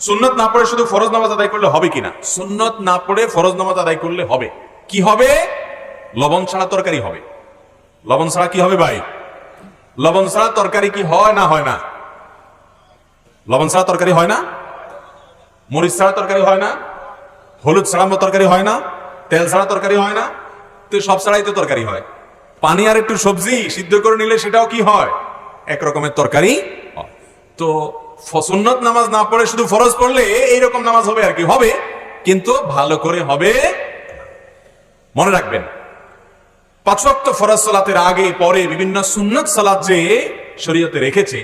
সুন্নত না পড়ে শুধু ফরজ নামাজ আদায় করলে হবে কিনা? সুন্নত না পড়ে ফরজ নামাজ আদায় করলে হবে। কি হবে? লবণ ছাড়া তরকারি হবে। লবণ ছাড়া কি হবে ভাই? লবণ ছাড়া তরকারি কি হয় না হয় না? লবণ ছাড়া তরকারি হয় না? মরিচ ছাড়া তরকারি হয় না? হলুদ ছাড়া তরকারি হয় না? তেল ছাড়া তরকারি হয় না? তো সব ছাড়াই তো তরকারি হয়। পানি আর একটু সবজি সিদ্ধ করে নিলে সেটাও কি হয়? এক রকমের তরকারি হয়। তো সুন্নত নামাজ না পড়ে শুধু ফরজ পড়লে এইরকম নামাজ হবে আর কি, হবে, কিন্তু ভালো করে হবে। মনে রাখবেন, 5 ওয়াক্ত ফরজ সালাতের আগে পরে বিভিন্ন সুন্নত সালাত যে শরীয়তে রেখেছে,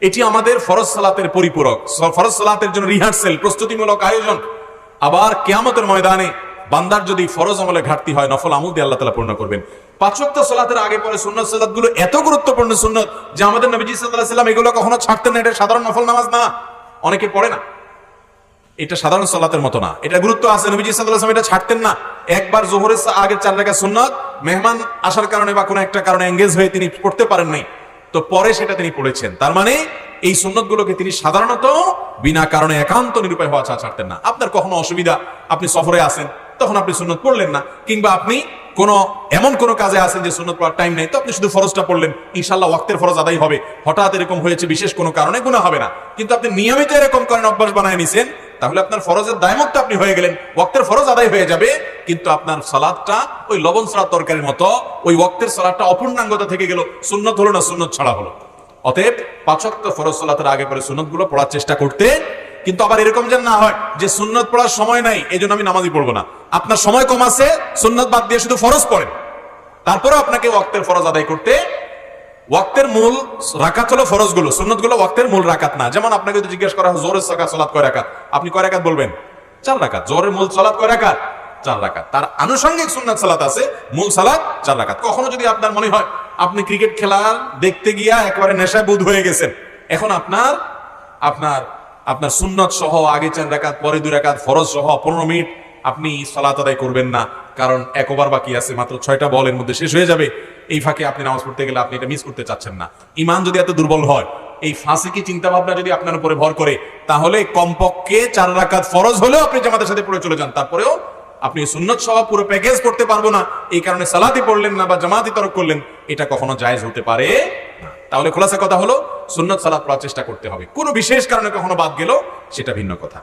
এটি আমাদের ফরজ সালাতের পরিপূরক, ফরজ সালাতের জন্য রিহার্সেল, প্রস্তুতিমূলক আয়োজন। আবার কিয়ামতের ময়দানে বান্দার যদি ফরজ আমলে ঘাটতি হয়, নফল আমল দিয়ে আল্লাহ তাআলা পূর্ণ করবেন। 5 ওয়াক্ত সালাতের আগে পরে সুন্নত সালাতগুলো এত গুরুত্বপূর্ণ সুন্নত যে আমাদের নবীজি সাল্লাল্লাহু আলাইহি ওয়াসাল্লাম এগুলো কখনো ছাড়তেন না। এটা সাধারণ নফল নামাজ না, অনেকে পড়ে না, এটা সাধারণ সালাতের মতো না, এটা গুরুত্ব আছে। নবীজি সাল্লাল্লাহু আলাইহি ওয়াসাল্লাম এটা ছাড়তেন না। একবার যোহরের আগে 4 রাকাত সুন্নাত মেহমান আসার কারণে বা কোনো একটা কারণে এঙ্গেজ হয়ে তিনি পড়তে পারেন নাই, তো পরে সেটা তিনি পড়েছেন। তার মানে এই সুন্নতগুলোকে তিনি সাধারণত বিনা কারণে একান্ত নিরুপায় হওয়া ছাড়তেন না। আপনার কখনো অসুবিধা, আপনি সফরে আছেন, তখন আপনি সুন্নত পড়লেন না, কিংবা আপনি এমন কোন কাজে আছেন যে সুন্নত পড়ার টাইম নেই, তো আপনি শুধু ফরজটা পড়লেন, ইনশাআল্লাহ ওয়াক্তের ফরজ আদায় হবে। হঠাৎ এরকম হয়েছে বিশেষ কোনো কারণে, গুনাহ হবে না। কিন্তু আপনি নিয়মিত এরকম করেন, অভ্যাস বানায় নিছেন, তাহলে আপনার ফরজের দায়মুক্ত আপনি হয়ে গেলেন, ওয়াক্তের ফরজ আদায় হয়ে যাবে, কিন্তু আপনার সালাতটা ওই লবণ ছাড়া তরকারির মতো, ওই ওয়াক্তের সালাতটা অপূর্ণাঙ্গতা থেকে গেল, সুন্নত হলো না, সুন্নত ছাড়া হলো। অতএব 5 ওয়াক্ত ফরজ সালাতের আগে পরে সুন্নতগুলো পড়ার চেষ্টা করতে। কিন্তু আবার এরকম যেন না হয় যে সুন্নত পড়ার সময় নাই, এজন্য আমি নামাজই পড়বো না। আপনার সময় কম আছে, সুন্নত বাদ দিয়ে শুধু ফরজ পড়েন, তারপরেও আপনাকে ওয়াক্তের ফরজ আদায় করতে। ওয়াক্তের মূল রাকাত হলো ফরজগুলো, সুন্নতগুলো ওয়াক্তের মূল রাকাত না। যেমন আপনাকে যদি জিজ্ঞেস করা হয় জোহরের সালাত কয় রাকাত, আপনি কয় রাকাত বলবেন? 4 রাকাত। জোহরের মূল সালাত কয় রাকাত? 4 রাকাত। তার আনুষঙ্গিক সুন্নাত সালাত আছে, মূল সালাত 4 রাকাত। কখনো যদি আপনার মনে হয় আপনি ক্রিকেট খেলা দেখতে গিয়া একেবারে নেশায় বুধ হয়ে গেছেন, এখন আপনার সুন্নত সহ আগে 4 রাকাত, পরে 2 রাকাত, ফরজ সহ 15 মিনিট আপনি সালাত আদায় করবেন না, কারণ 1 ওভার বাকি আছে, মাত্র 6টা বলের মধ্যে শেষ হয়ে যাবে। এই ফাঁকে আপনি নামাজ পড়তে গেলে আপনি এটা মিস করতে চাচ্ছেন না। ঈমান যদি এত দুর্বল হয়, এই ফাসিকি চিন্তা ভাবনা যদি আপনার উপরে ভর করে, তাহলে কমপক্ষে 4 রাকাত ফরজ হলেও আপনি জামাতের সাথে পড়ে চলে যান, তারপরেও আপনি সুন্নত সহ পুরো প্যাকেজ করতে পারবো না, এই কারণে সালাতই পড়লেন না বা জামাতই তরক করলেন, এটা কখনো জায়েজ হতে পারে না। তাহলে খোলাসা কথা হলো, সুন্নত সালাত পড়ার চেষ্টা করতে হবে। কোনো বিশেষ কারণে কখনো বাদ গেল সেটা ভিন্ন কথা।